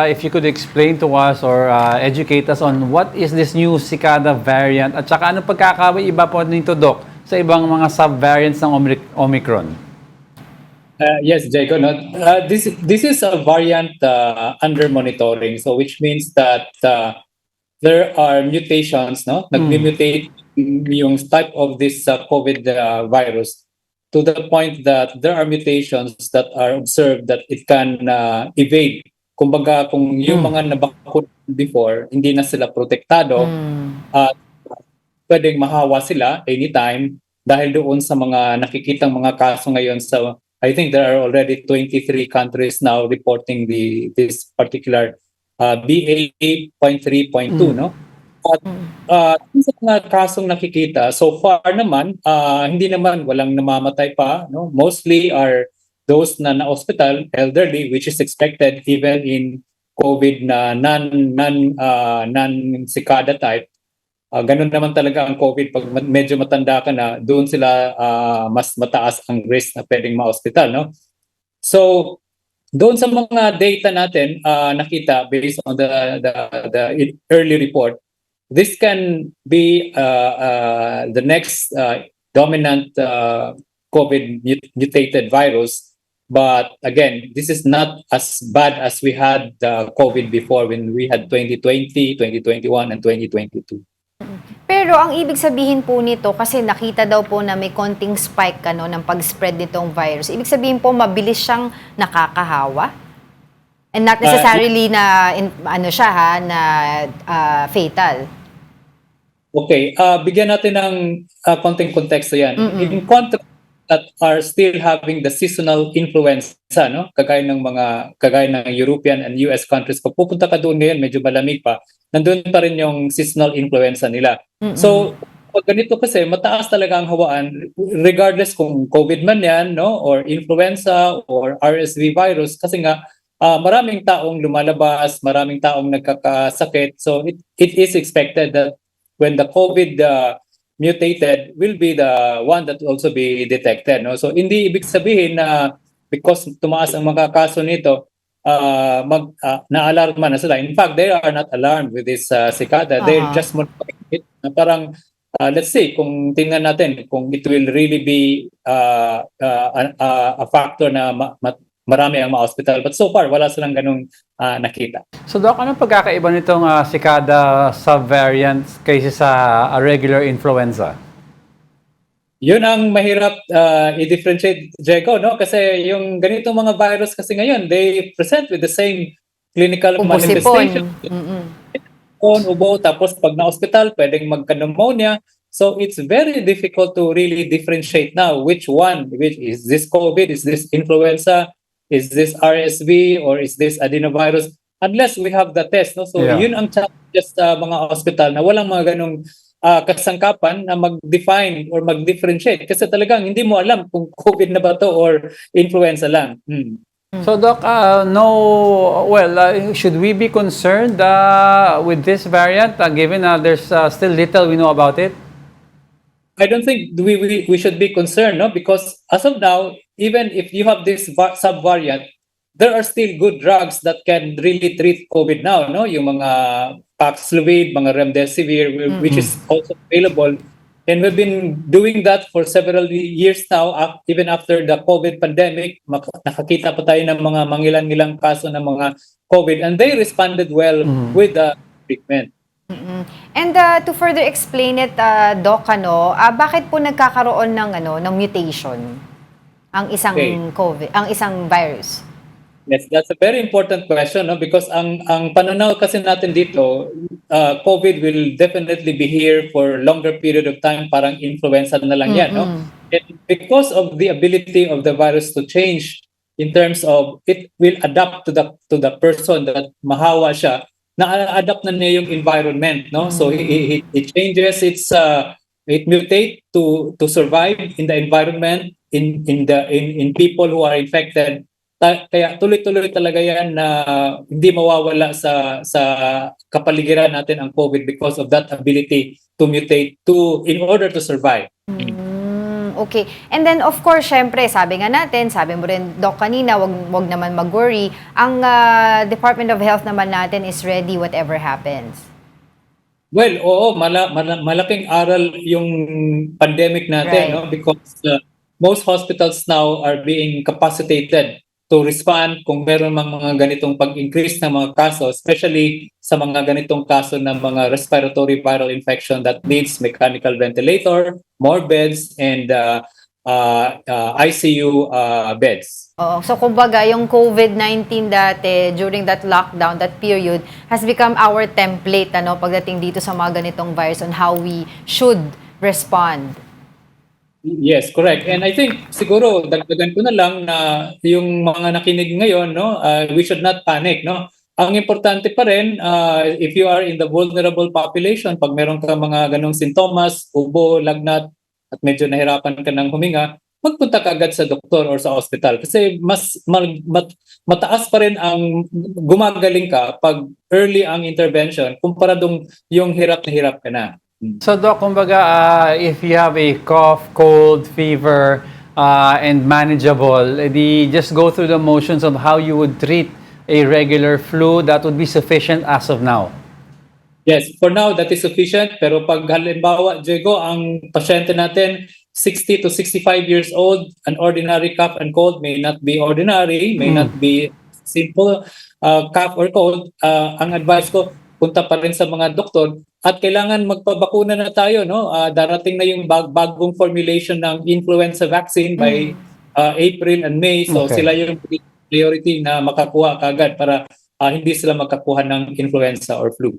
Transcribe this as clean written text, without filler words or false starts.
If you could explain to us or educate us on what is this new cicada variant at saka ano pagkakaiba po nito, Doc, sa ibang mga subvariants ng Omicron? Yes, Jacob. No? This is a variant under monitoring, so which means that there are mutations, no? Nag-mutate yung type of this COVID virus to the point that there are mutations that are observed that it can evade. Kumbaga, kung yung mga nabakuna before, hindi na sila protektado, pwedeng mahawa sila anytime dahil doon sa mga nakikitang mga kaso ngayon sa, I think there are already 23 countries now reporting this particular BA.3.2, no? At sa mga kasong nakikita, so far naman, hindi naman, walang namamatay pa, no? Mostly are those na hospital, elderly, which is expected even in COVID na non-cicada type. Ganun naman talaga ang COVID. Pag medyo matanda ka na, doon sila mas mataas ang risk na pwedeng ma-hospital, no? So, doon sa mga data natin nakita based on the early report, this can be the next dominant COVID mutated virus. But again, this is not as bad as we had COVID before when we had 2020, 2021, and 2022. Pero ang ibig sabihin po nito, kasi nakita daw po na may konting spike ng pag-spread nitong virus. Ibig sabihin po, mabilis siyang nakakahawa? And not necessarily na fatal. Okay, bigyan natin ng konting konteksto yan. In contrast that are still having the seasonal influenza, no? Kagaya ng European and US countries. Pag pupunta ka doon ngayon, medyo malamig pa, nandun pa rin yung seasonal influenza nila. So, pag ganito kasi, mataas talaga ang hawaan, regardless kung COVID man yan, no? Or influenza, or RSV virus, kasi nga, maraming taong lumalabas, maraming taong nagkakasakit. So, it is expected that when the COVID mutated will be the one that will also be detected, no? So hindi ibig sabihin na because tumaas ang mga kaso nito na-alarma na sila. In fact, they are not alarmed with this cicada. They're just monitoring it. Parang let's see kung tingnan natin kung it will really be a factor na marami ang ma-hospital. But so far, wala silang ganung nakita. So, Doc, anong pagkakaiba nitong cicada subvariant kaysa sa regular influenza? Yun ang mahirap i-differentiate, Jacob, no? Kasi yung ganitong mga virus kasi ngayon, they present with the same clinical manifestation. Ubo, tapos pag na-hospital, pwedeng magka-pneumonia. So it's very difficult to really differentiate now which is this COVID, is this influenza, is this RSV, or is this adenovirus? Unless we have the test, no? So yun ang challenges sa mga hospital na walang mga ganung kasangkapan na mag-define or mag-differentiate. Kasi talagang hindi mo alam kung COVID na ba to or influenza lang. So, Doc, should we be concerned with this variant given there's still little we know about it? I don't think we should be concerned, no? Because as of now, even if you have this subvariant, there are still good drugs that can really treat COVID now, no? Yung mga Paxlovid, mga Remdesivir, which is also available. And we've been doing that for several years now, even after the COVID pandemic. Nakakita pa tayo ng mga mangilan-ngilang kaso ng mga COVID, and they responded well with the treatment. And to further explain it, Doc, bakit po nagkakaroon ng mutation ang isang COVID, ang isang virus? Yes, that's a very important question, no? Because ang pananaw kasi natin dito, COVID will definitely be here for longer period of time, parang influenza na lang yan, no? And because of the ability of the virus to change in terms of it will adapt to the person that mahawa siya, na-adapt na niya yung environment, no? So it changes it mutate to survive in the environment in people who are infected. Kaya tuloy-tuloy talaga yan na hindi mawawala sa kapaligiran natin ang COVID because of that ability to mutate in order to survive. Okay. And then, of course, syempre, sabi nga natin, sabi mo rin, Doc, kanina, wag naman mag-worry. Ang Department of Health naman natin is ready whatever happens. Well, oo, malaking aral yung pandemic natin, Right. no? Because most hospitals now are being capacitated to respond kung meron mang mga ganitong pag-increase ng mga kaso, especially sa mga ganitong kaso ng mga respiratory viral infection that needs mechanical ventilator, more beds, and ICU beds. Oo. So, kumbaga, yung COVID-19 dati, during that lockdown, that period, has become our template, pagdating dito sa mga ganitong virus on how we should respond. Yes, correct. And I think siguro dagdagan ko na lang na yung mga nakinig ngayon, no, we should not panic, no. Ang importante pa rin, if you are in the vulnerable population, pag meron ka mga ganong sintomas, ubo, lagnat, at medyo nahirapan ka ng huminga, magpunta ka agad sa doktor or sa ospital kasi mataas pa rin ang gumagaling ka pag early ang intervention kumpara dong yung hirap na hirap ka na. So Doc, kumbaga, if you have a cough, cold, fever, and manageable, edi just go through the motions of how you would treat a regular flu, that would be sufficient as of now. Yes, for now that is sufficient. Pero pag halimbawa, Diego, ang pasyente natin 60 to 65 years old, an ordinary cough and cold may not be ordinary, may not be simple cough or cold. Ang advice ko, punta pa rin sa mga doktor at kailangan magpabakuna na tayo, no? Darating na yung bagong formulation ng influenza vaccine by April and May. So Okay. sila yung priority na makakuha kagad para hindi sila makakuha ng influenza or flu.